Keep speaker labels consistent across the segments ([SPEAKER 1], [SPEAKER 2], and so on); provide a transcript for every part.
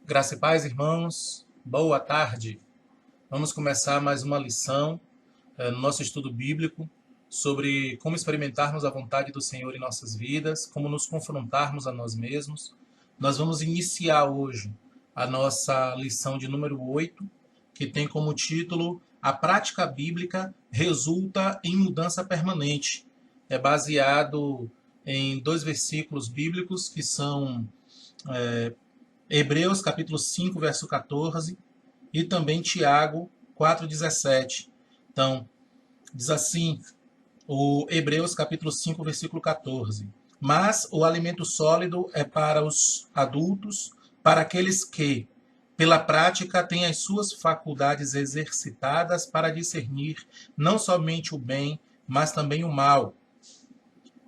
[SPEAKER 1] Graça e paz, irmãos. Boa tarde. Vamos começar mais uma lição no nosso estudo bíblico sobre como experimentarmos a vontade do Senhor em nossas vidas, como nos confrontarmos a nós mesmos. Nós vamos iniciar hoje a nossa lição de número 8, que tem como título A Prática Bíblica Resulta em Mudança Permanente. É baseado em dois versículos bíblicos que são Hebreus capítulo 5, verso 14, e também Tiago 4,17. Então, diz assim, o Hebreus capítulo 5, versículo 14. Mas o alimento sólido é para os adultos, para aqueles que, pela prática, têm as suas faculdades exercitadas para discernir não somente o bem, mas também o mal.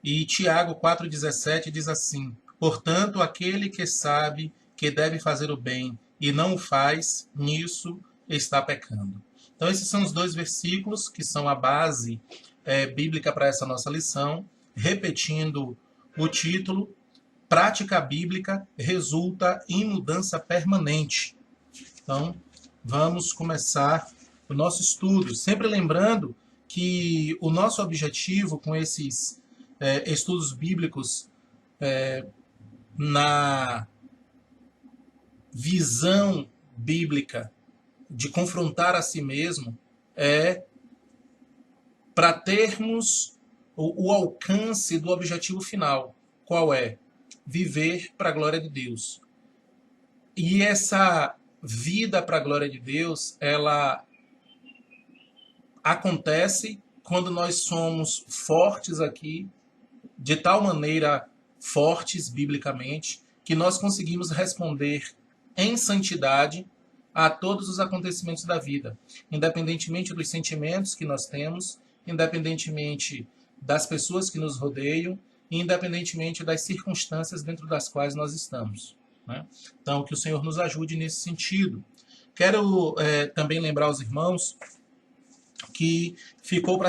[SPEAKER 1] E Tiago 4,17 diz assim: portanto, aquele que sabe que deve fazer o bem e não o faz, nisso está pecando. Então, esses são os dois versículos que são a base bíblica para essa nossa lição. Repetindo o título, Prática Bíblica Resulta em Mudança Permanente. Então, vamos começar o nosso estudo. Sempre lembrando que o nosso objetivo com esses estudos bíblicos na visão bíblica de confrontar a si mesmo é para termos o alcance do objetivo final. Qual é? Viver para a glória de Deus. E essa vida para a glória de Deus, ela acontece quando nós somos fortes aqui, de tal maneira fortes biblicamente, que nós conseguimos responder em santidade a todos os acontecimentos da vida, independentemente dos sentimentos que nós temos, independentemente das pessoas que nos rodeiam, independentemente das circunstâncias dentro das quais nós estamos, né? Então, que o Senhor nos ajude nesse sentido. Quero também lembrar os irmãos que ficou para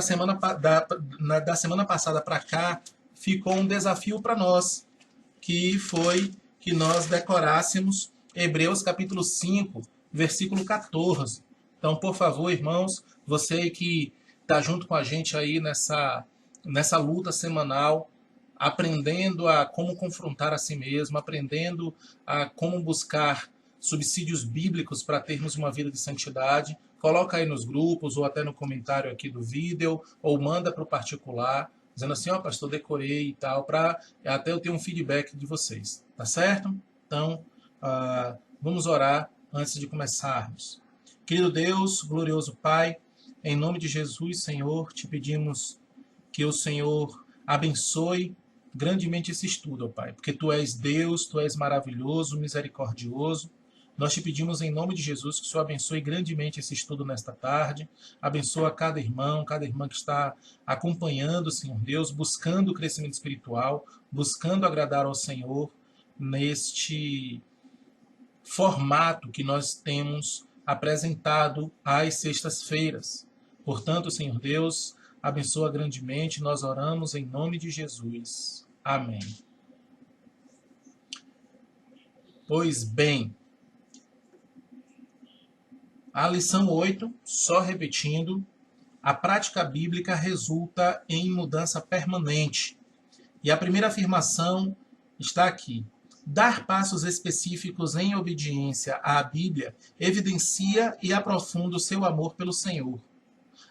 [SPEAKER 1] da semana passada para cá, ficou um desafio para nós, que foi que nós decorássemos Hebreus capítulo 5, versículo 14. Então, por favor, irmãos, você que está junto com a gente aí nessa luta semanal, aprendendo a como confrontar a si mesmo, aprendendo a como buscar subsídios bíblicos para termos uma vida de santidade, coloca aí nos grupos ou até no comentário aqui do vídeo, ou manda para o particular, dizendo assim, ó, pastor, decorei e tal, para até eu ter um feedback de vocês, tá certo? Então, vamos orar antes de começarmos. Querido Deus, glorioso Pai, em nome de Jesus, Senhor, te pedimos que o Senhor abençoe grandemente esse estudo, ó Pai, porque Tu és Deus, Tu és maravilhoso, misericordioso. Nós te pedimos em nome de Jesus que o Senhor abençoe grandemente esse estudo nesta tarde. Abençoa cada irmão, cada irmã que está acompanhando, Senhor Deus, buscando o crescimento espiritual, buscando agradar ao Senhor neste formato que nós temos apresentado às sextas-feiras. Portanto, Senhor Deus, abençoa grandemente, nós oramos em nome de Jesus. Amém. Pois bem, a lição 8, só repetindo, a prática bíblica resulta em mudança permanente. E a primeira afirmação está aqui. Dar passos específicos em obediência à Bíblia evidencia e aprofunda o seu amor pelo Senhor,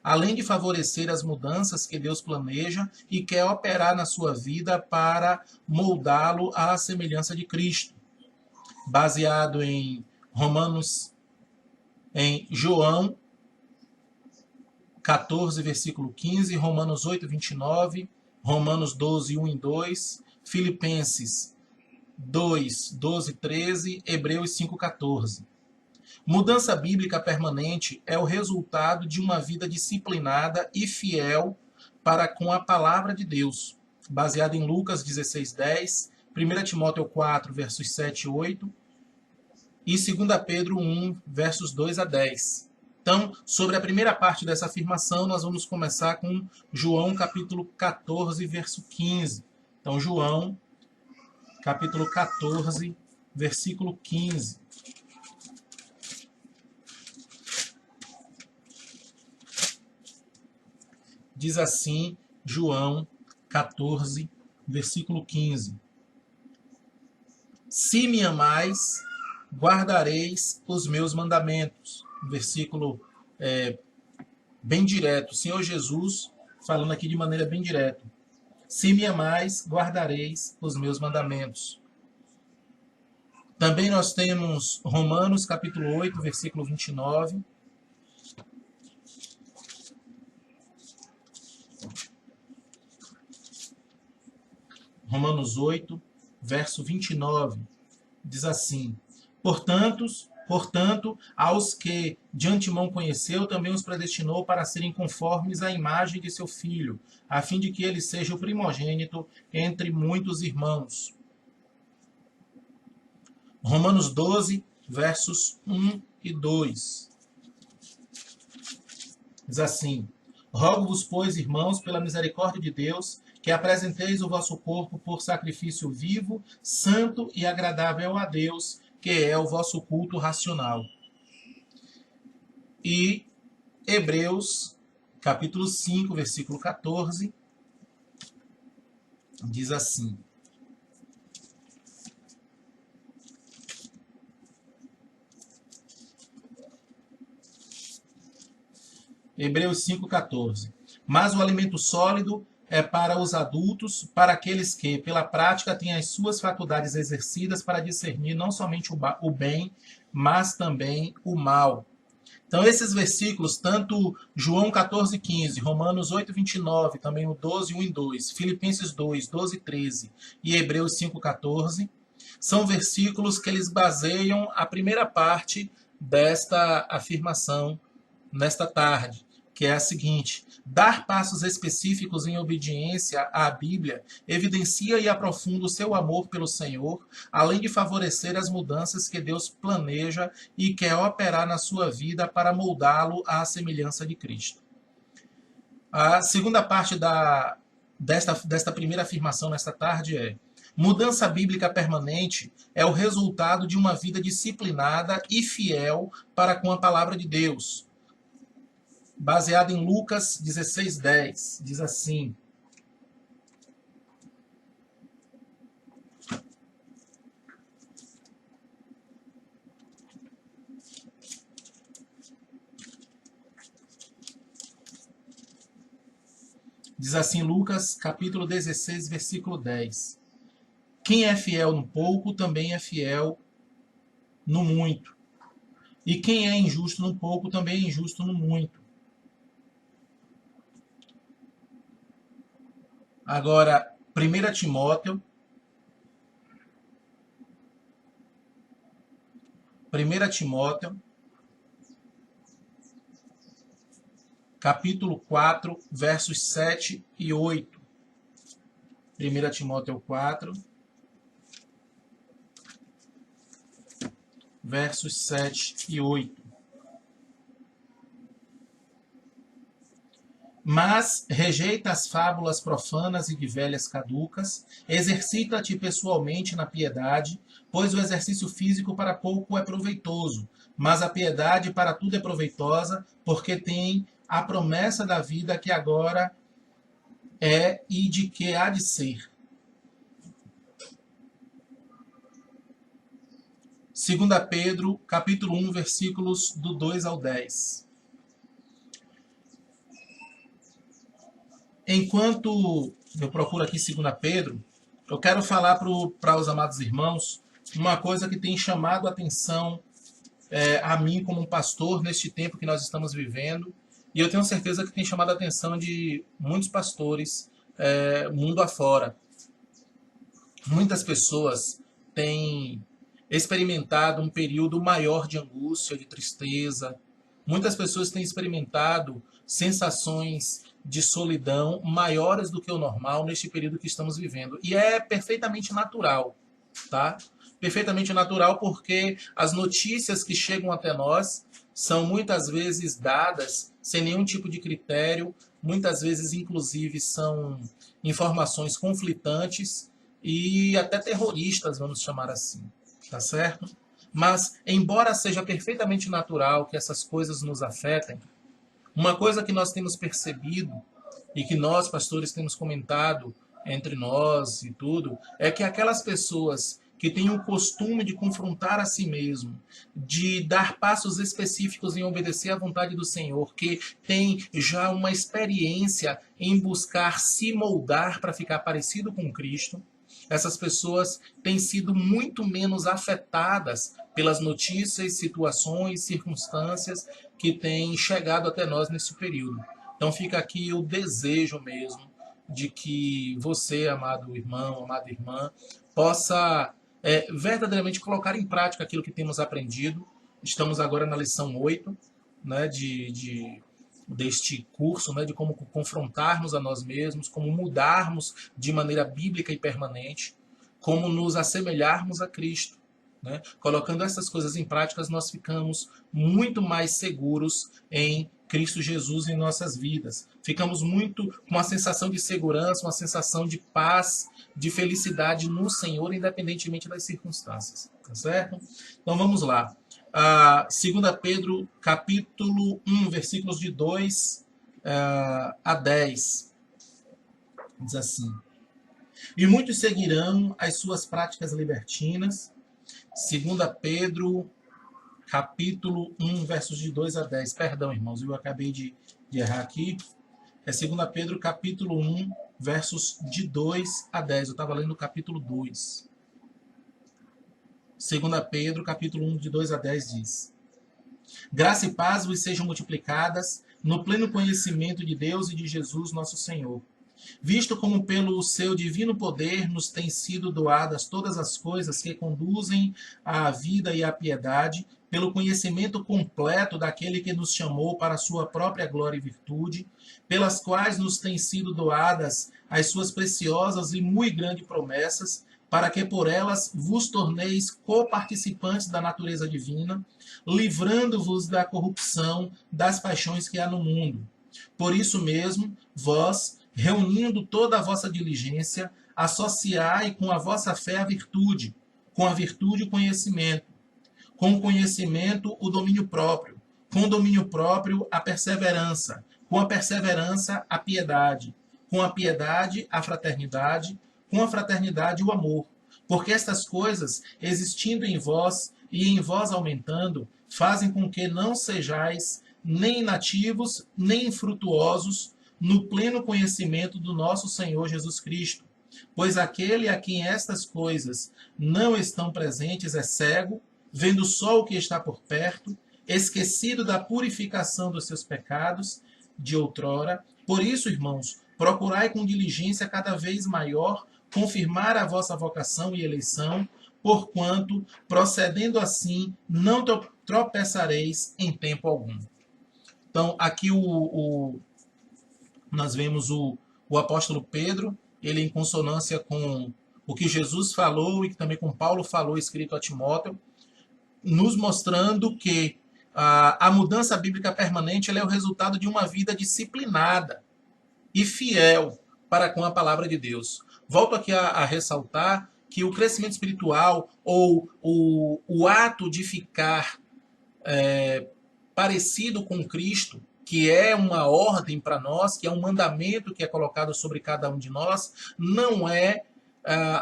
[SPEAKER 1] além de favorecer as mudanças que Deus planeja e quer operar na sua vida para moldá-lo à semelhança de Cristo. Baseado em João 14, versículo 15, Romanos 8, 29, Romanos 12, 1 e 2, Filipenses 2, 12, 13, Hebreus 5, 14. Mudança bíblica permanente é o resultado de uma vida disciplinada e fiel para com a palavra de Deus, baseada em Lucas 16, 10, 1 Timóteo 4, versos 7 e 8, e 2 Pedro 1, versos 2 a 10. Então, sobre a primeira parte dessa afirmação, nós vamos começar com João capítulo 14, verso 15. Então, João capítulo 14, versículo 15. Diz assim João 14, versículo 15. Se me amais, guardareis os meus mandamentos. Versículo bem direto. O Senhor Jesus falando aqui de maneira bem direta. Se me amais, guardareis os meus mandamentos. Também nós temos Romanos capítulo 8, versículo 29. Romanos 8, verso 29. Diz assim: Portanto, aos que de antemão conheceu, também os predestinou para serem conformes à imagem de seu Filho, a fim de que ele seja o primogênito entre muitos irmãos. Romanos 12, versos 1 e 2. Diz assim: Rogo-vos, pois, irmãos, pela misericórdia de Deus, que apresenteis o vosso corpo por sacrifício vivo, santo e agradável a Deus, que é o vosso culto racional. E Hebreus, capítulo 5, versículo 14, diz assim: Hebreus 5,14. Mas o alimento sólido é para os adultos, para aqueles que, pela prática, têm as suas faculdades exercidas para discernir não somente o bem, mas também o mal. Então, esses versículos, tanto João 14,15, Romanos 8,29, também o 12, 1 e 2, Filipenses 2, 12 e 13 e Hebreus 5,14, são versículos que eles baseiam a primeira parte desta afirmação nesta tarde, que é a seguinte: dar passos específicos em obediência à Bíblia evidencia e aprofunda o seu amor pelo Senhor, além de favorecer as mudanças que Deus planeja e quer operar na sua vida para moldá-lo à semelhança de Cristo. A segunda parte desta primeira afirmação nesta tarde é: mudança bíblica permanente é o resultado de uma vida disciplinada e fiel para com a palavra de Deus. Baseado em Lucas 16:10, diz assim: Lucas, capítulo 16, versículo 10. Quem é fiel no pouco, também é fiel no muito. E quem é injusto no pouco, também é injusto no muito. Agora, 1 Timóteo, capítulo 4, versos 7 e 8. 1 Timóteo 4, versos 7 e 8. Mas rejeita as fábulas profanas e de velhas caducas, exercita-te pessoalmente na piedade, pois o exercício físico para pouco é proveitoso, mas a piedade para tudo é proveitosa, porque tem a promessa da vida que agora é e de que há de ser. 2 Pedro, capítulo 1, versículos do 2 ao 10. Enquanto eu procuro aqui 2 Pedro, eu quero falar para os amados irmãos uma coisa que tem chamado a atenção a mim como um pastor neste tempo que nós estamos vivendo, e eu tenho certeza que tem chamado a atenção de muitos pastores mundo afora. Muitas pessoas têm experimentado um período maior de angústia, de tristeza. Muitas pessoas têm experimentado sensações de solidão maiores do que o normal neste período que estamos vivendo. E é perfeitamente natural, tá? Perfeitamente natural, porque as notícias que chegam até nós são muitas vezes dadas sem nenhum tipo de critério, muitas vezes, inclusive, são informações conflitantes e até terroristas, vamos chamar assim, tá certo? Mas, embora seja perfeitamente natural que essas coisas nos afetem, uma coisa que nós temos percebido e que nós, pastores, temos comentado entre nós e tudo, é que aquelas pessoas que têm o costume de confrontar a si mesmo, de dar passos específicos em obedecer à vontade do Senhor, que tem já uma experiência em buscar se moldar para ficar parecido com Cristo, essas pessoas têm sido muito menos afetadas pelas notícias, situações, circunstâncias que têm chegado até nós nesse período. Então fica aqui o desejo mesmo de que você, amado irmão, amada irmã, possa verdadeiramente colocar em prática aquilo que temos aprendido. Estamos agora na lição 8, né, deste curso, né, de como confrontarmos a nós mesmos, como mudarmos de maneira bíblica e permanente, como nos assemelharmos a Cristo. Né? Colocando essas coisas em prática, nós ficamos muito mais seguros em Cristo Jesus em nossas vidas. Ficamos muito com uma sensação de segurança, uma sensação de paz, de felicidade no Senhor, independentemente das circunstâncias. Tá certo? Então vamos lá. 2 Pedro, capítulo 1, versículos de 2 a 10. Diz assim: E muitos seguirão as suas práticas libertinas. 2 Pedro, capítulo 1, versos de 2 a 10. Perdão, irmãos, eu acabei de errar aqui. É 2 Pedro, capítulo 1, versos de 2 a 10. Eu estava lendo o capítulo 2. 2 Pedro, capítulo 1, de 2 a 10 diz: Graça e paz vos sejam multiplicadas no pleno conhecimento de Deus e de Jesus nosso Senhor, visto como pelo seu divino poder nos têm sido doadas todas as coisas que conduzem à vida e à piedade, pelo conhecimento completo daquele que nos chamou para a sua própria glória e virtude, pelas quais nos têm sido doadas as suas preciosas e muito grandes promessas, para que por elas vos torneis coparticipantes da natureza divina, livrando-vos da corrupção das paixões que há no mundo. Por isso mesmo, vós, reunindo toda a vossa diligência, associai com a vossa fé a virtude, com a virtude o conhecimento, com o conhecimento o domínio próprio, com o domínio próprio a perseverança, com a perseverança a piedade, com a piedade a fraternidade, com a fraternidade o amor. Porque estas coisas, existindo em vós e em vós aumentando, fazem com que não sejais nem inativos, nem infrutuosos no pleno conhecimento do nosso Senhor Jesus Cristo. Pois aquele a quem estas coisas não estão presentes é cego, vendo só o que está por perto, esquecido da purificação dos seus pecados de outrora. Por isso, irmãos, procurai com diligência cada vez maior confirmar a vossa vocação e eleição, porquanto, procedendo assim, não tropeçareis em tempo algum. Então, aqui nós vemos o apóstolo Pedro, ele em consonância com o que Jesus falou e também com Paulo falou, escrito a Timóteo, nos mostrando que a mudança bíblica permanente ela é o resultado de uma vida disciplinada e fiel para com a palavra de Deus. Volto aqui a ressaltar que o crescimento espiritual ou o ato de ficar parecido com Cristo, que é uma ordem para nós, que é um mandamento que é colocado sobre cada um de nós, não é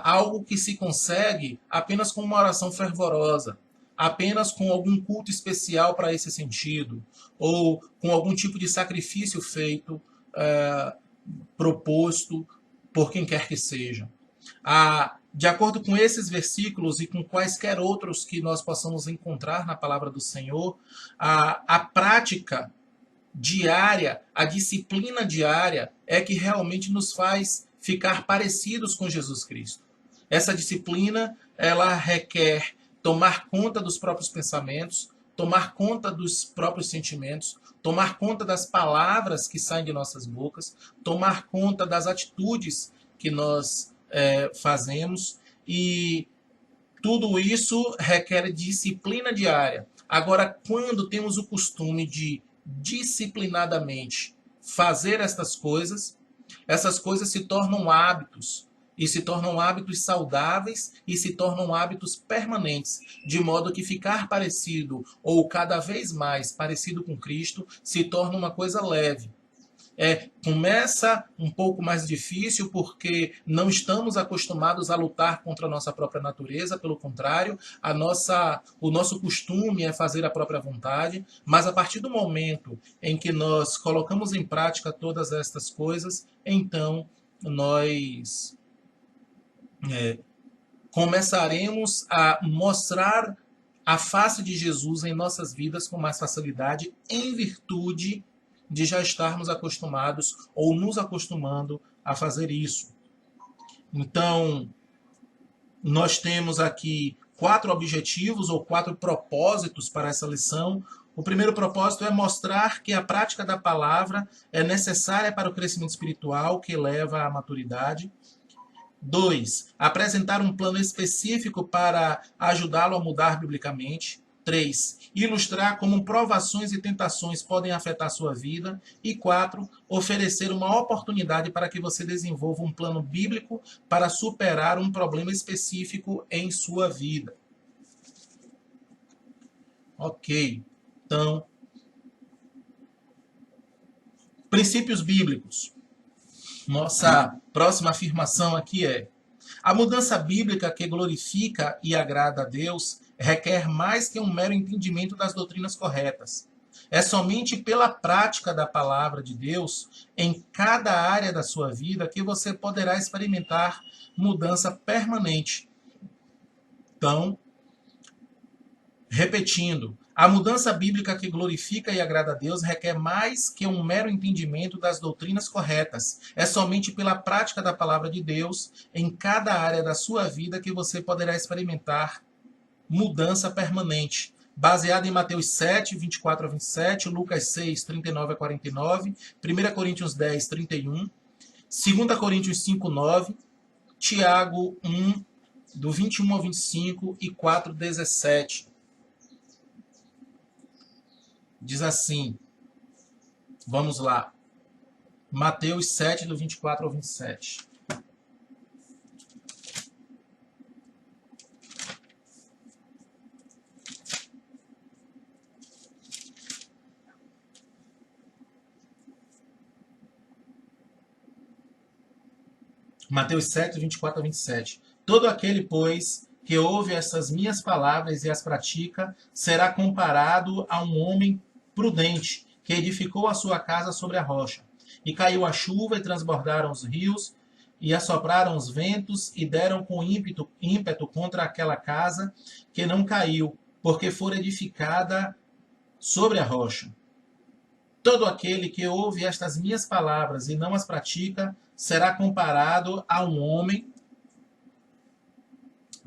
[SPEAKER 1] algo que se consegue apenas com uma oração fervorosa, apenas com algum culto especial para esse sentido, ou com algum tipo de sacrifício feito, proposto por quem quer que seja. De acordo com esses versículos e com quaisquer outros que nós possamos encontrar na palavra do Senhor, a prática diária, a disciplina diária é que realmente nos faz ficar parecidos com Jesus Cristo. Essa disciplina, ela requer tomar conta dos próprios pensamentos, tomar conta dos próprios sentimentos, tomar conta das palavras que saem de nossas bocas, tomar conta das atitudes que nós fazemos, e tudo isso requer disciplina diária. Agora, quando temos o costume de disciplinadamente fazer essas coisas se tornam hábitos, e se tornam hábitos saudáveis e se tornam hábitos permanentes, de modo que ficar parecido ou cada vez mais parecido com Cristo se torna uma coisa leve. Começa um pouco mais difícil porque não estamos acostumados a lutar contra a nossa própria natureza, pelo contrário, o nosso costume é fazer a própria vontade, mas a partir do momento em que nós colocamos em prática todas estas coisas, então nós começaremos a mostrar a face de Jesus em nossas vidas com mais facilidade, em virtude de já estarmos acostumados ou nos acostumando a fazer isso. Então, nós temos aqui 4 objetivos ou 4 propósitos para essa lição. O primeiro propósito é mostrar que a prática da palavra é necessária para o crescimento espiritual que leva à maturidade. 2. Apresentar um plano específico para ajudá-lo a mudar biblicamente. 3. Ilustrar como provações e tentações podem afetar sua vida. E 4. Oferecer uma oportunidade para que você desenvolva um plano bíblico para superar um problema específico em sua vida. Ok. Então, princípios bíblicos. Nossa próxima afirmação aqui é: a mudança bíblica que glorifica e agrada a Deus requer mais que um mero entendimento das doutrinas corretas. É somente pela prática da palavra de Deus em cada área da sua vida que você poderá experimentar mudança permanente. Então, repetindo, a mudança bíblica que glorifica e agrada a Deus requer mais que um mero entendimento das doutrinas corretas. É somente pela prática da palavra de Deus em cada área da sua vida que você poderá experimentar mudança permanente. Baseado em Mateus 7, 24 a 27, Lucas 6, 39 a 49, 1 Coríntios 10, 31, 2 Coríntios 5, 9, Tiago 1, do 21 ao 25 e 4, 17. Diz assim, vamos lá, Mateus 7, do 24 ao 27. Mateus 7, 24 a 27. Todo aquele, pois, que ouve essas minhas palavras e as pratica, será comparado a um homem prudente, que edificou a sua casa sobre a rocha. E caiu a chuva, e transbordaram os rios, e assopraram os ventos, e deram com ímpeto contra aquela casa, que não caiu, porque fora edificada sobre a rocha. Todo aquele que ouve estas minhas palavras e não as pratica, será comparado a um homem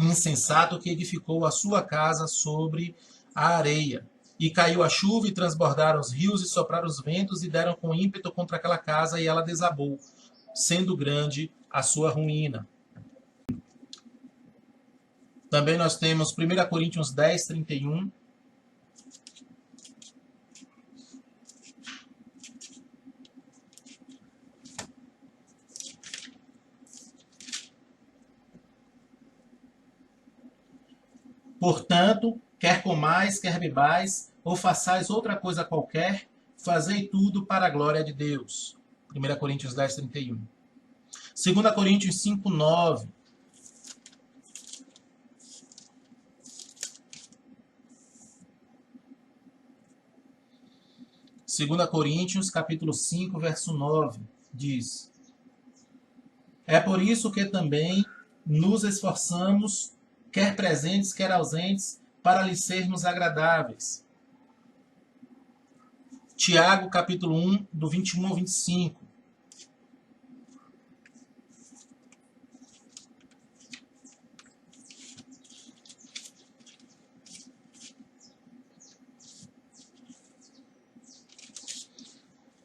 [SPEAKER 1] insensato que edificou a sua casa sobre a areia. E caiu a chuva, e transbordaram os rios, e sopraram os ventos, e deram com ímpeto contra aquela casa, e ela desabou, sendo grande a sua ruína. Também nós temos 1 Coríntios 10, 31. Portanto, quer comais, quer bebais, ou façais outra coisa qualquer, fazei tudo para a glória de Deus. 1 Coríntios 10, 31. 2 Coríntios 5, 9. Segunda Coríntios, capítulo 5, verso 9, diz: é por isso que também nos esforçamos, quer presentes, quer ausentes, para lhe sermos agradáveis. Tiago, capítulo 1, do 21 ao 25.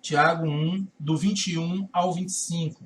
[SPEAKER 1] Tiago 1, do 21 ao 25.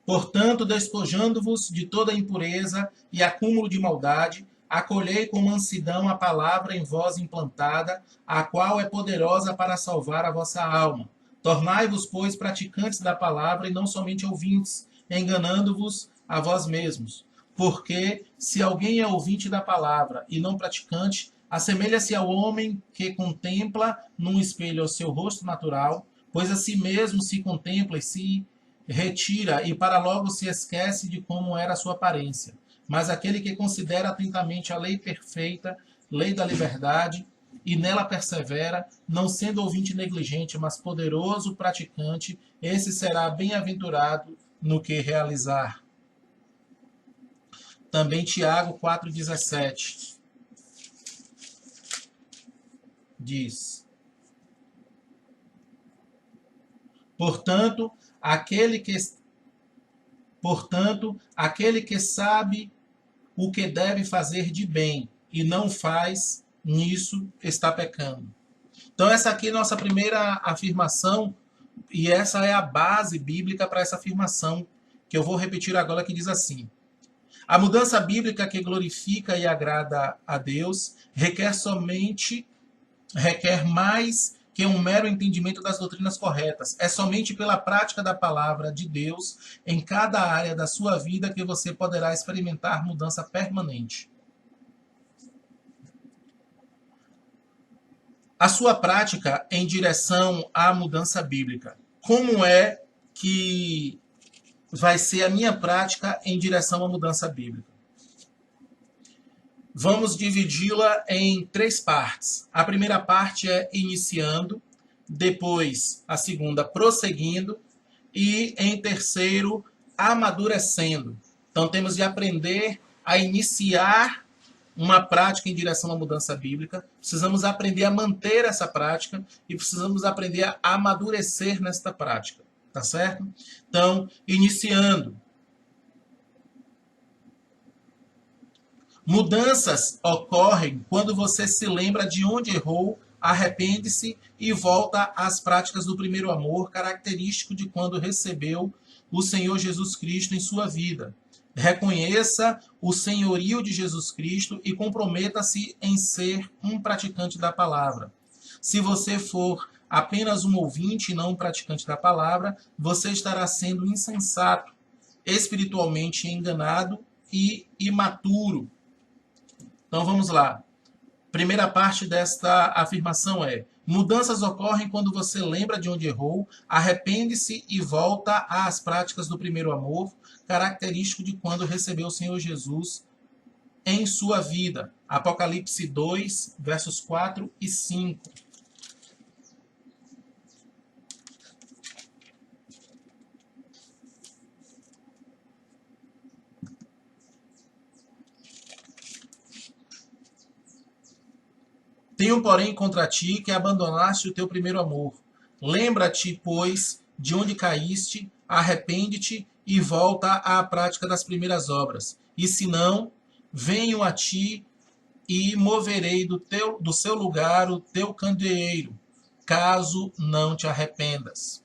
[SPEAKER 1] Portanto, despojando-vos de toda impureza e acúmulo de maldade, acolhei com mansidão a palavra em vós implantada, a qual é poderosa para salvar a vossa alma. Tornai-vos, pois, praticantes da palavra e não somente ouvintes, enganando-vos a vós mesmos. Porque, se alguém é ouvinte da palavra e não praticante, assemelha-se ao homem que contempla num espelho o seu rosto natural, pois a si mesmo se contempla e se retira, e para logo se esquece de como era a sua aparência. Mas aquele que considera atentamente a lei perfeita, lei da liberdade, e nela persevera, não sendo ouvinte negligente, mas poderoso praticante, esse será bem-aventurado no que realizar. Também Tiago 4,17 diz: Portanto, aquele que sabe o que deve fazer de bem e não faz, nisso está pecando. Então, essa aqui é a nossa primeira afirmação, e essa é a base bíblica para essa afirmação, que eu vou repetir agora, que diz assim: a mudança bíblica que glorifica e agrada a Deus requer mais que um mero entendimento das doutrinas corretas. É somente pela prática da palavra de Deus em cada área da sua vida que você poderá experimentar mudança permanente. A sua prática em direção à mudança bíblica. Como é que vai ser a minha prática em direção à mudança bíblica? Vamos dividi-la em 3 partes. A primeira parte é iniciando, depois a segunda prosseguindo e em terceiro amadurecendo. Então temos de aprender a iniciar uma prática em direção à mudança bíblica, precisamos aprender a manter essa prática e precisamos aprender a amadurecer nesta prática, tá certo? Então, iniciando. Mudanças ocorrem quando você se lembra de onde errou, arrepende-se e volta às práticas do primeiro amor, característico de quando recebeu o Senhor Jesus Cristo em sua vida. Reconheça o senhorio de Jesus Cristo e comprometa-se em ser um praticante da palavra. Se você for apenas um ouvinte e não um praticante da palavra, você estará sendo insensato, espiritualmente enganado e imaturo. Então vamos lá. Primeira parte desta afirmação é: mudanças ocorrem quando você lembra de onde errou, arrepende-se e volta às práticas do primeiro amor, característico de quando recebeu o Senhor Jesus em sua vida. Apocalipse 2, versos 4 e 5. Tenho, porém, contra ti que abandonaste o teu primeiro amor. Lembra-te, pois, de onde caíste, arrepende-te e volta à prática das primeiras obras. E se não, venho a ti e moverei do seu lugar o teu candeeiro, caso não te arrependas.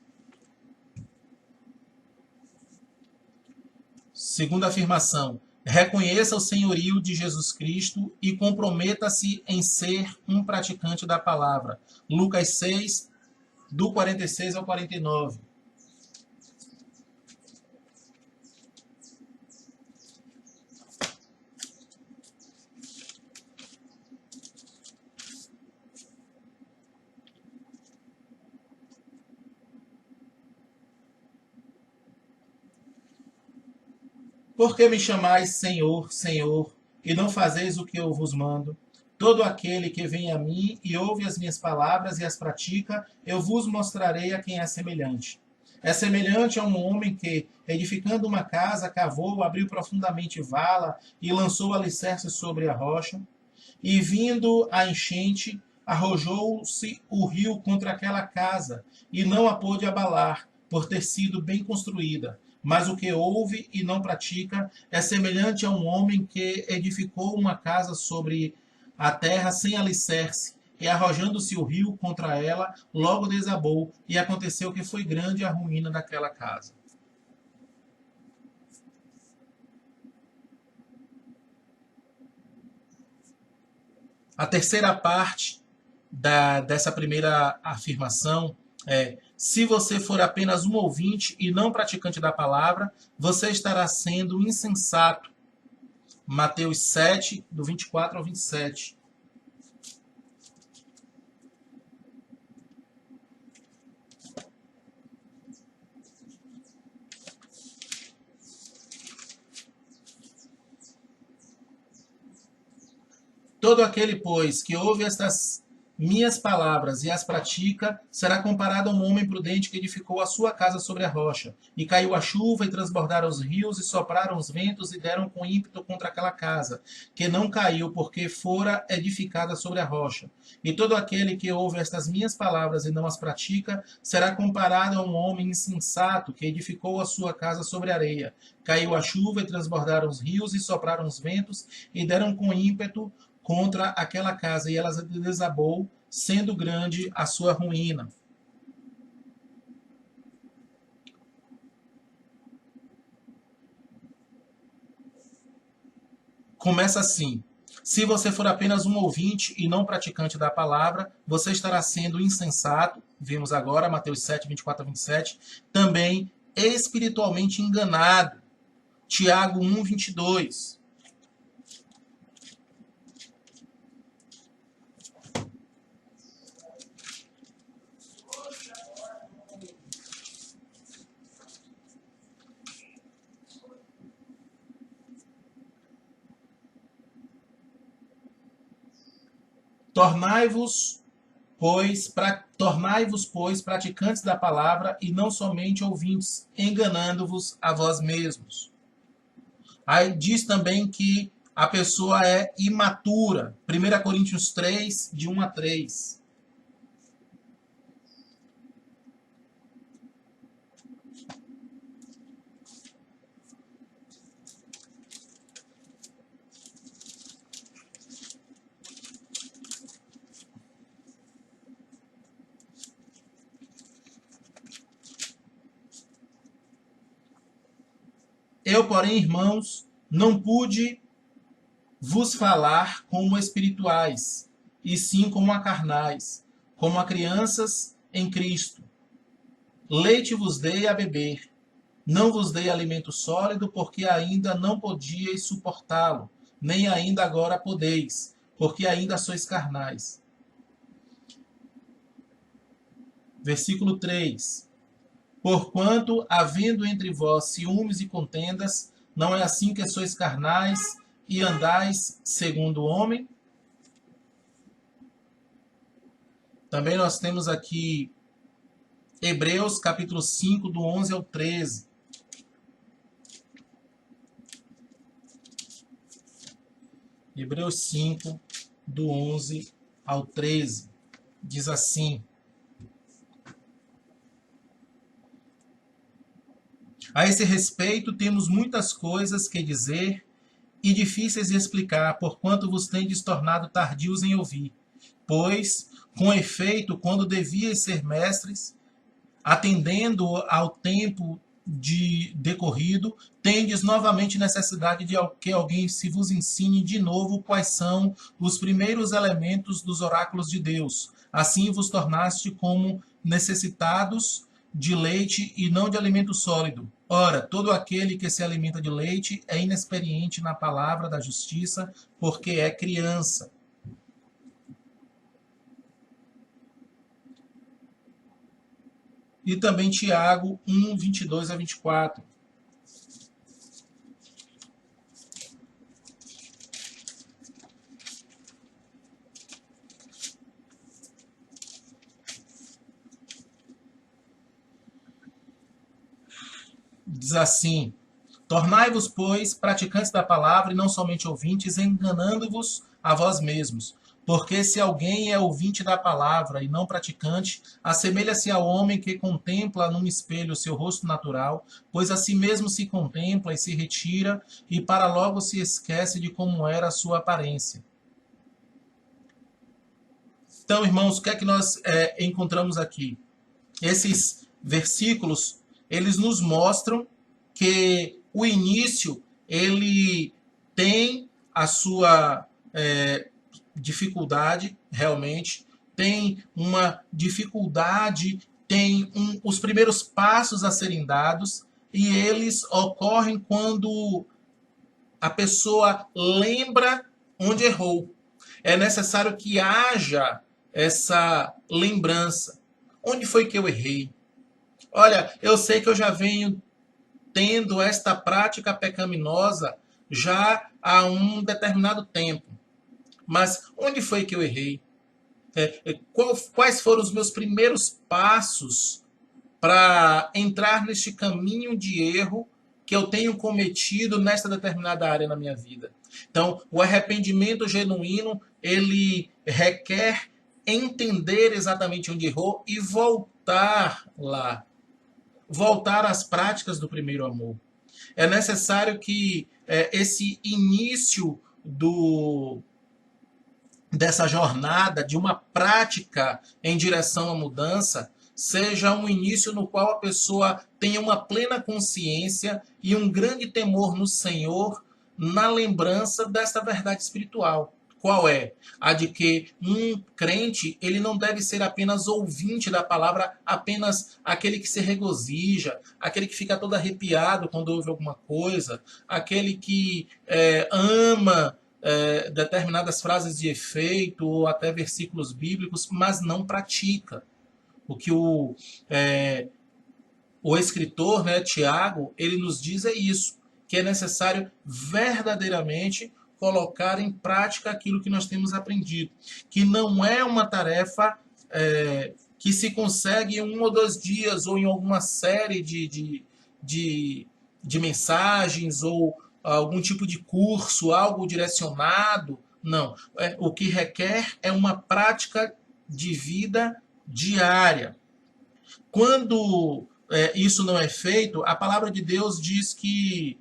[SPEAKER 1] Segunda afirmação: reconheça o senhorio de Jesus Cristo e comprometa-se em ser um praticante da palavra. Lucas 6, do 46 ao 49. Por que me chamais Senhor, Senhor, e não fazeis o que eu vos mando? Todo aquele que vem a mim e ouve as minhas palavras e as pratica, eu vos mostrarei a quem é semelhante. É semelhante a um homem que, edificando uma casa, cavou, abriu profundamente vala e lançou alicerces sobre a rocha. E vindo a enchente, arrojou-se o rio contra aquela casa, e não a pôde abalar, por ter sido bem construída. Mas o que ouve e não pratica é semelhante a um homem que edificou uma casa sobre a terra sem alicerce, e arrojando-se o rio contra ela, logo desabou, e aconteceu que foi grande a ruína daquela casa. A terceira parte dessa primeira afirmação é: se você for apenas um ouvinte e não praticante da palavra, você estará sendo insensato. Mateus 7, do 24 ao 27. todo aquele, pois, que ouve estas minhas palavras e as pratica, será comparado a um homem prudente que edificou a sua casa sobre a rocha. E caiu a chuva, e transbordaram os rios, e sopraram os ventos, e deram com ímpeto contra aquela casa, que não caiu, porque fora edificada sobre a rocha. E todo aquele que ouve estas minhas palavras e não as pratica, será comparado a um homem insensato que edificou a sua casa sobre a areia. Caiu a chuva, e transbordaram os rios, e sopraram os ventos, e deram com ímpeto contra aquela casa, e ela desabou, sendo grande a sua ruína. Começa assim: se você for apenas um ouvinte e não praticante da palavra, você estará sendo insensato, vimos agora, Mateus 7, 24 a 27, também espiritualmente enganado, Tiago 1, 22. Tornai-vos, pois, praticantes da palavra e não somente ouvintes, enganando-vos a vós mesmos. Aí diz também que a pessoa é imatura. 1 Coríntios 3, de 1 a 3. Eu, porém, irmãos, não pude vos falar como espirituais, e sim como a carnais, como a crianças em Cristo. Leite vos dei a beber, não vos dei alimento sólido, porque ainda não podíeis suportá-lo, nem ainda agora podeis, porque ainda sois carnais. Versículo 3. Porquanto, havendo entre vós ciúmes e contendas, não é assim que sois carnais e andais segundo o homem? Também nós temos aqui Hebreus capítulo 5, do 11 ao 13. Hebreus 5, do 11 ao 13. Diz assim: a esse respeito temos muitas coisas que dizer e difíceis de explicar, porquanto vos tendes tornado tardios em ouvir. Pois, com efeito, quando devíeis ser mestres, atendendo ao tempo de decorrido, tendes novamente necessidade de que alguém se vos ensine de novo quais são os primeiros elementos dos oráculos de Deus. Assim vos tornaste como necessitados de leite e não de alimento sólido. Ora, todo aquele que se alimenta de leite é inexperiente na palavra da justiça, porque é criança. E também Tiago 1, 22 a 24. Diz assim: tornai-vos, pois, praticantes da palavra e não somente ouvintes, enganando-vos a vós mesmos. Porque se alguém é ouvinte da palavra e não praticante, assemelha-se ao homem que contempla num espelho o seu rosto natural, pois a si mesmo se contempla e se retira, e para logo se esquece de como era a sua aparência. Então, irmãos, o que é que nós encontramos aqui? Esses versículos, eles nos mostram que o início, ele tem a sua dificuldade, realmente, tem uma dificuldade, tem os primeiros passos a serem dados, e eles ocorrem quando a pessoa lembra onde errou. É necessário que haja essa lembrança. Onde foi que eu errei? Olha, eu sei que eu já venho tendo esta prática pecaminosa já há um determinado tempo. Mas onde foi que eu errei? Quais foram os meus primeiros passos para entrar neste caminho de erro que eu tenho cometido nesta determinada área na minha vida? Então, o arrependimento genuíno, ele requer entender exatamente onde errou e voltar lá. Voltar às práticas do primeiro amor. É necessário que esse início dessa jornada, de uma prática em direção à mudança, seja um início no qual a pessoa tenha uma plena consciência e um grande temor no Senhor, na lembrança desta verdade espiritual. Qual é? A de que um crente, ele não deve ser apenas ouvinte da palavra, apenas aquele que se regozija, aquele que fica todo arrepiado quando ouve alguma coisa, aquele que ama determinadas frases de efeito ou até versículos bíblicos, mas não pratica. O que o escritor, né, Tiago, ele nos diz é isso, que é necessário verdadeiramente colocar em prática aquilo que nós temos aprendido, que não é uma tarefa que se consegue em 1 ou 2 dias ou em alguma série de mensagens ou algum tipo de curso, algo direcionado. Não. O que requer é uma prática de vida diária. Quando isso não é feito, a palavra de Deus diz que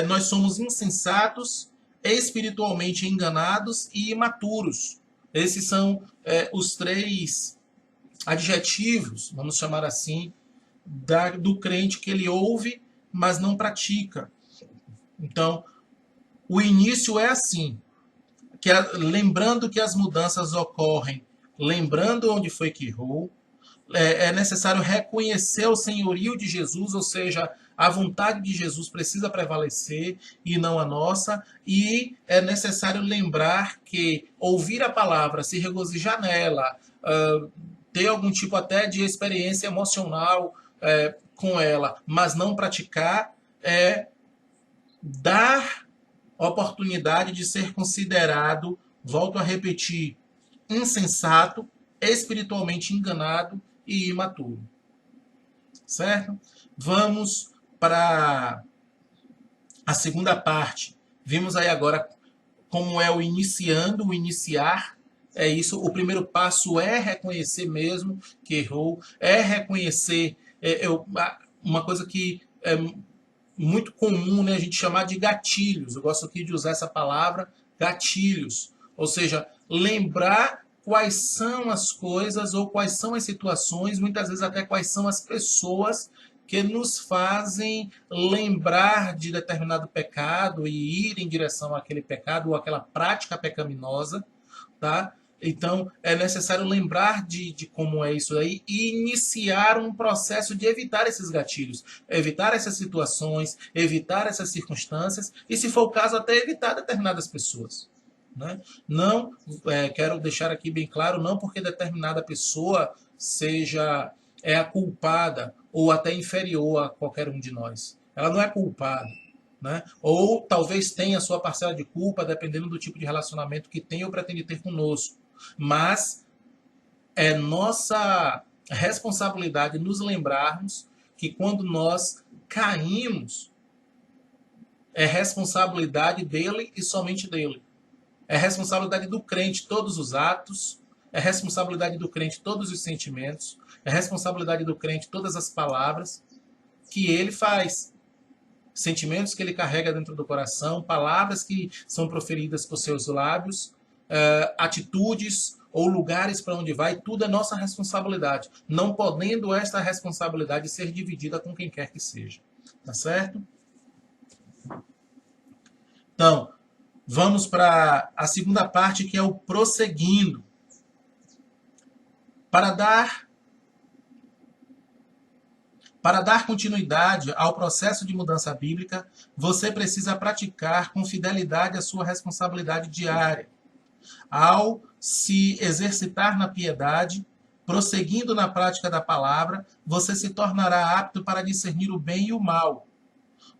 [SPEAKER 1] nós somos insensatos, espiritualmente enganados e imaturos. Esses são os 3 adjetivos, vamos chamar assim, do crente que ele ouve, mas não pratica. Então, o início é assim, lembrando que as mudanças ocorrem, lembrando onde foi que errou, é necessário reconhecer o senhorio de Jesus, ou seja, a vontade de Jesus precisa prevalecer e não a nossa, e é necessário lembrar que ouvir a palavra, se regozijar nela, ter algum tipo até de experiência emocional com ela, mas não praticar, é dar oportunidade de ser considerado, volto a repetir, insensato, espiritualmente enganado e imaturo. Certo? Vamos para a segunda parte. Vimos aí agora como é o iniciando, o iniciar. É isso. O primeiro passo é reconhecer mesmo que errou, é reconhecer uma coisa que é muito comum, né, a gente chamar de gatilhos. Eu gosto aqui de usar essa palavra, gatilhos. Ou seja, lembrar quais são as coisas ou quais são as situações, muitas vezes até quais são as pessoas que nos fazem lembrar de determinado pecado e ir em direção àquele pecado ou àquela prática pecaminosa, tá? Então, é necessário lembrar de como é isso aí e iniciar um processo de evitar esses gatilhos, evitar essas situações, evitar essas circunstâncias e, se for o caso, até evitar determinadas pessoas. Né? Não, quero deixar aqui bem claro, não porque determinada pessoa seja a culpada ou até inferior a qualquer um de nós. Ela não é culpada. Né? Ou talvez tenha a sua parcela de culpa, dependendo do tipo de relacionamento que tem ou pretende ter conosco. Mas é nossa responsabilidade nos lembrarmos que quando nós caímos, é responsabilidade dele e somente dele. É responsabilidade do crente todos os atos, é responsabilidade do crente todos os sentimentos, é responsabilidade do crente todas as palavras que ele faz. Sentimentos que ele carrega dentro do coração, palavras que são proferidas por seus lábios, atitudes ou lugares para onde vai, tudo é nossa responsabilidade, não podendo esta responsabilidade ser dividida com quem quer que seja. Tá certo? Então, vamos para a segunda parte, que é o prosseguindo. Para dar continuidade ao processo de mudança bíblica, você precisa praticar com fidelidade a sua responsabilidade diária. Ao se exercitar na piedade, prosseguindo na prática da palavra, você se tornará apto para discernir o bem e o mal.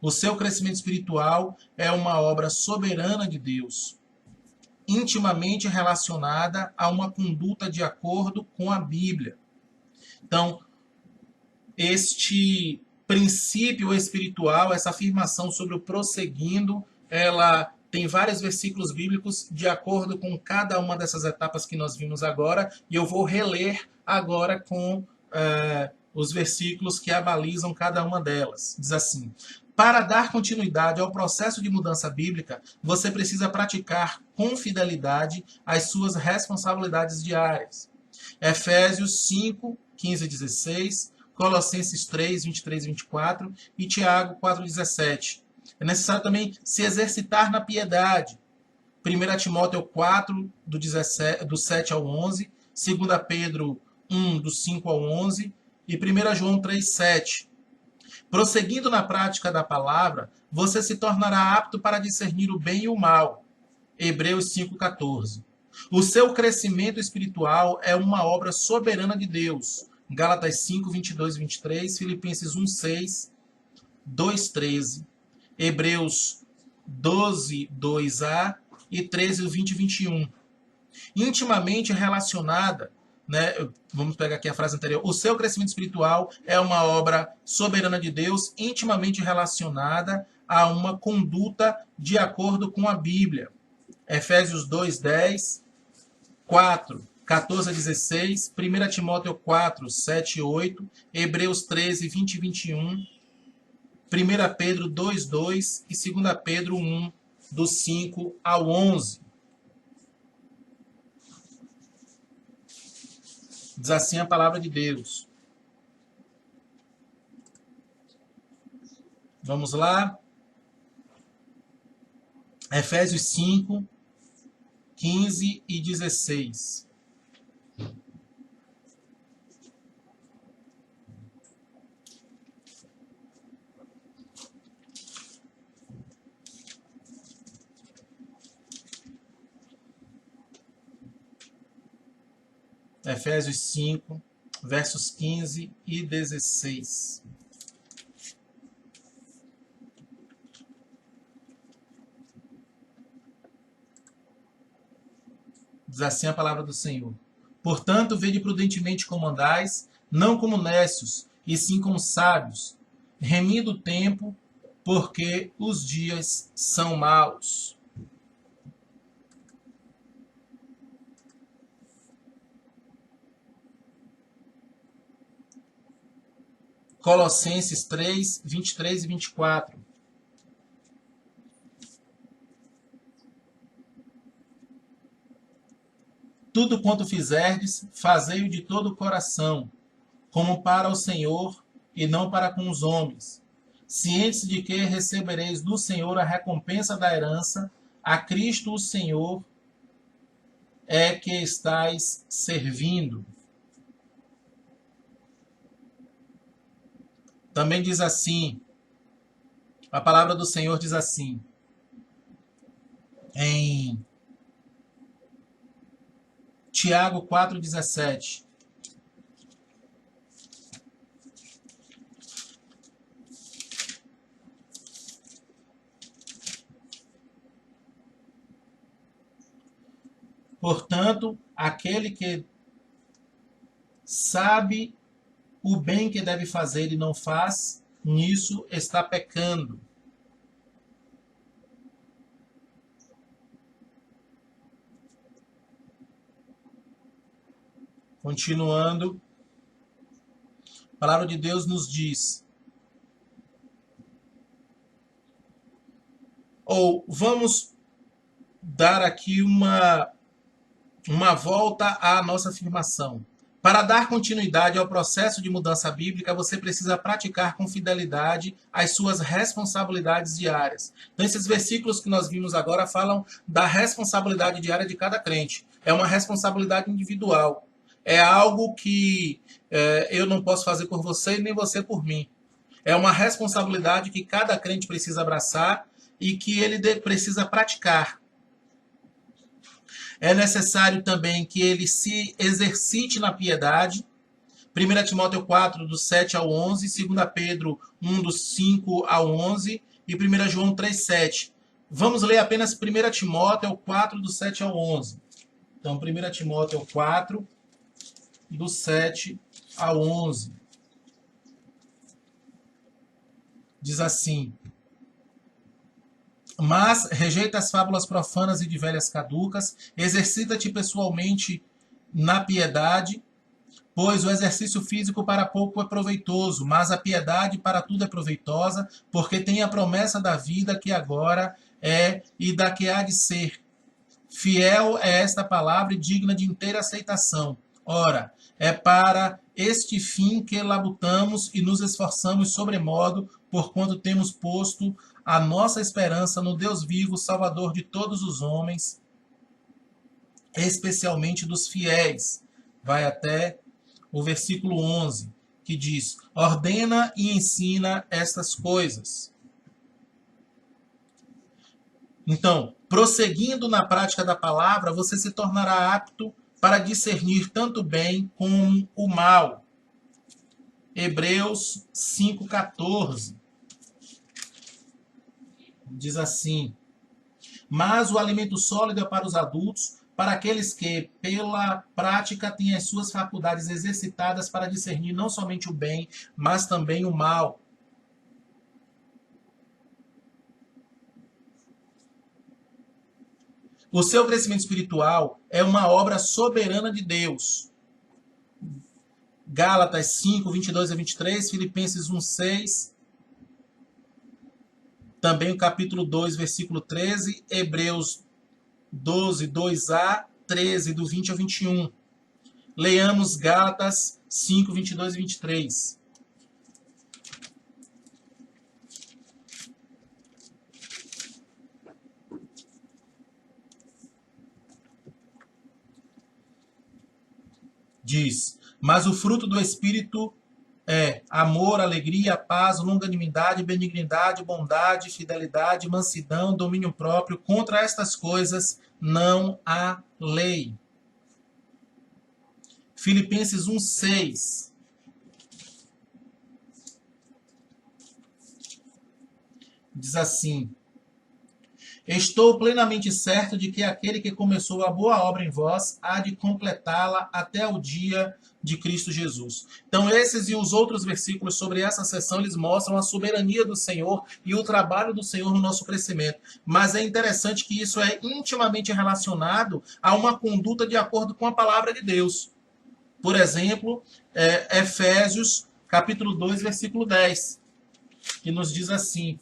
[SPEAKER 1] O seu crescimento espiritual é uma obra soberana de Deus. intimamente relacionada a uma conduta de acordo com a Bíblia. Então, este princípio espiritual, essa afirmação sobre o prosseguindo, ela tem vários versículos bíblicos de acordo com cada uma dessas etapas que nós vimos agora, e eu vou reler agora com os versículos que abalizam cada uma delas. Diz assim: para dar continuidade ao processo de mudança bíblica, você precisa praticar com fidelidade as suas responsabilidades diárias. Efésios 5, 15 e 16, Colossenses 3, 23 e 24 e Tiago 4, 17. É necessário também se exercitar na piedade. 1 Timóteo 4, do 7 ao 11, 2 Pedro 1, do 5 ao 11 e 1 João 3, 7. Prosseguindo na prática da palavra, você se tornará apto para discernir o bem e o mal. Hebreus 5, 14. O seu crescimento espiritual é uma obra soberana de Deus. Gálatas 5, 22 e 23, Filipenses 1, 6, 2, 13, Hebreus 12, 2a e 13, 20 e 21. Intimamente relacionada, né, vamos pegar aqui a frase anterior, o seu crescimento espiritual é uma obra soberana de Deus, intimamente relacionada a uma conduta de acordo com a Bíblia. Efésios 2, 10, 4, 14 a 16, 1 Timóteo 4, 7 e 8, Hebreus 13, 20 e 21, 1 Pedro 2, 2 e 2 Pedro 1, do 5 ao 11. Diz assim a palavra de Deus. Vamos lá. Efésios 5, 15 e 16. Efésios 5, versos 15 e 16. Diz assim a palavra do Senhor. Portanto, vede prudentemente como andais, não como necios, e sim como sábios, remindo o tempo, porque os dias são maus. Colossenses 3, 23 e 24. Tudo quanto fizerdes, fazei-o de todo o coração, como para o Senhor e não para com os homens, cientes de que recebereis do Senhor a recompensa da herança, a Cristo o Senhor é que estáis servindo. Também diz assim, a palavra do Senhor diz assim, em Tiago 4,17. Portanto, aquele que sabe o bem que deve fazer e não faz, nisso está pecando. Continuando, a palavra de Deus nos diz, ou vamos dar aqui uma volta à nossa afirmação. Para dar continuidade ao processo de mudança bíblica, você precisa praticar com fidelidade as suas responsabilidades diárias. Então, esses versículos que nós vimos agora falam da responsabilidade diária de cada crente. É uma responsabilidade individual. É algo que eu não posso fazer por você e nem você por mim. É uma responsabilidade que cada crente precisa abraçar e que ele precisa praticar. É necessário também que ele se exercite na piedade. 1 Timóteo 4, do 7 ao 11, 2 Pedro 1, do 5 ao 11 e 1 João 3, 7. Vamos ler apenas 1 Timóteo 4, do 7 ao 11. Então, 1 Timóteo 4, do 7 ao 11. Diz assim: mas rejeita as fábulas profanas e de velhas caducas, exercita-te pessoalmente na piedade, pois o exercício físico para pouco é proveitoso, mas a piedade para tudo é proveitosa, porque tem a promessa da vida que agora é e da que há de ser. Fiel é esta palavra e digna de inteira aceitação. Ora, é para este fim que labutamos e nos esforçamos sobremodo, porquanto temos posto a nossa esperança no Deus vivo, Salvador de todos os homens, especialmente dos fiéis. Vai até o versículo 11, que diz: ordena e ensina estas coisas. Então, prosseguindo na prática da palavra, você se tornará apto para discernir tanto o bem como o mal. Hebreus 5,14 diz assim: mas o alimento sólido é para os adultos, para aqueles que, pela prática, têm as suas faculdades exercitadas para discernir não somente o bem, mas também o mal. O seu crescimento espiritual é uma obra soberana de Deus. Gálatas 5, 22 a 23, Filipenses 1, 6, também o capítulo 2, versículo 13, Hebreus 12, 2a, 13, do 20 ao 21. Leamos Gálatas 5, 22 e 23. Diz: mas o fruto do Espírito é amor, alegria, paz, longanimidade, benignidade, bondade, fidelidade, mansidão, domínio próprio. Contra estas coisas não há lei. Filipenses 1,6. Diz assim: estou plenamente certo de que aquele que começou a boa obra em vós há de completá-la até o dia de Cristo Jesus. Então, esses e os outros versículos sobre essa sessão, eles mostram a soberania do Senhor e o trabalho do Senhor no nosso crescimento. Mas é interessante que isso é intimamente relacionado a uma conduta de acordo com a palavra de Deus. Por exemplo, Efésios, capítulo 2, versículo 10, que nos diz assim: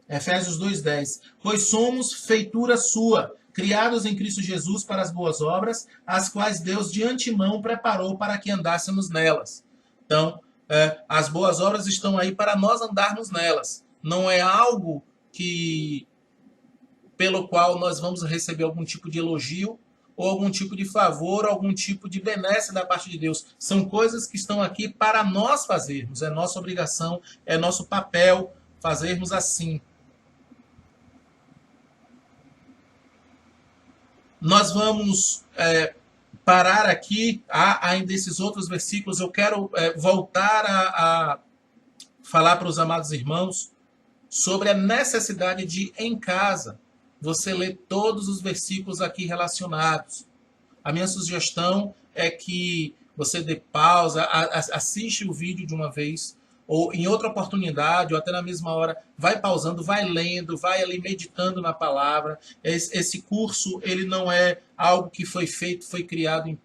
[SPEAKER 1] Efésios 2,10. Pois somos feitura sua, criados em Cristo Jesus para as boas obras, as quais Deus de antemão preparou para que andássemos nelas. Então, as boas obras estão aí para nós andarmos nelas. Não é algo pelo qual nós vamos receber algum tipo de elogio, ou algum tipo de favor, algum tipo de benesse da parte de Deus. São coisas que estão aqui para nós fazermos. É nossa obrigação, é nosso papel fazermos assim. Nós vamos parar aqui. Há ainda esses outros versículos. Eu quero voltar a falar para os amados irmãos sobre a necessidade de, em casa, você ler todos os versículos aqui relacionados. A minha sugestão é que você dê pausa, assiste o vídeo de uma vez, ou em outra oportunidade, ou até na mesma hora, vai pausando, vai lendo, vai ali meditando na palavra. Esse curso, ele não é algo que foi feito, foi criado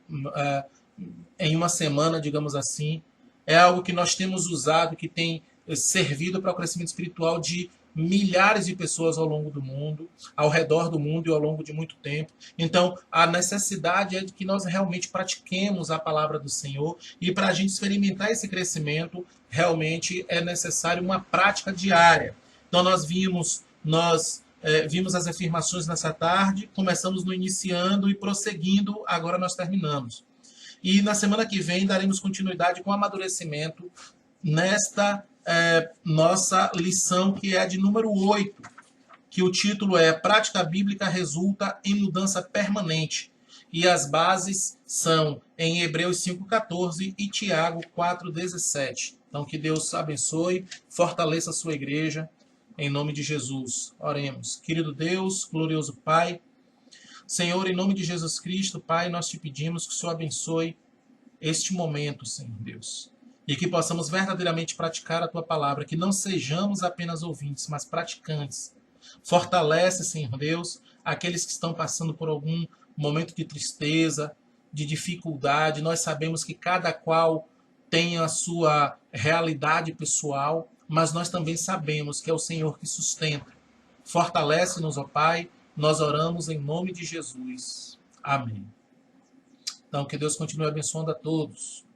[SPEAKER 1] em uma semana, digamos assim. É algo que nós temos usado, que tem servido para o crescimento espiritual de milhares de pessoas ao longo do mundo, ao redor do mundo e ao longo de muito tempo. Então, a necessidade é de que nós realmente pratiquemos a palavra do Senhor, e para a gente experimentar esse crescimento, realmente é necessário uma prática diária. Então, nós vimos as afirmações nessa tarde, começamos no iniciando e prosseguindo, agora nós terminamos. E na semana que vem daremos continuidade com o amadurecimento nesta nossa lição, que é a de número 8, que o título é Prática Bíblica Resulta em Mudança Permanente. E as bases são em Hebreus 5,14 e Tiago 4,17. Então, que Deus abençoe, fortaleça a sua igreja, em nome de Jesus. Oremos. Querido Deus, glorioso Pai, Senhor, em nome de Jesus Cristo, Pai, nós te pedimos que o Senhor abençoe este momento, Senhor Deus. E que possamos verdadeiramente praticar a tua palavra, que não sejamos apenas ouvintes, mas praticantes. Fortalece, Senhor Deus, aqueles que estão passando por algum momento de tristeza, de dificuldade. Nós sabemos que cada qual tem a sua realidade pessoal, mas nós também sabemos que é o Senhor que sustenta. Fortalece-nos, ó Pai, nós oramos em nome de Jesus. Amém. Então, que Deus continue abençoando a todos.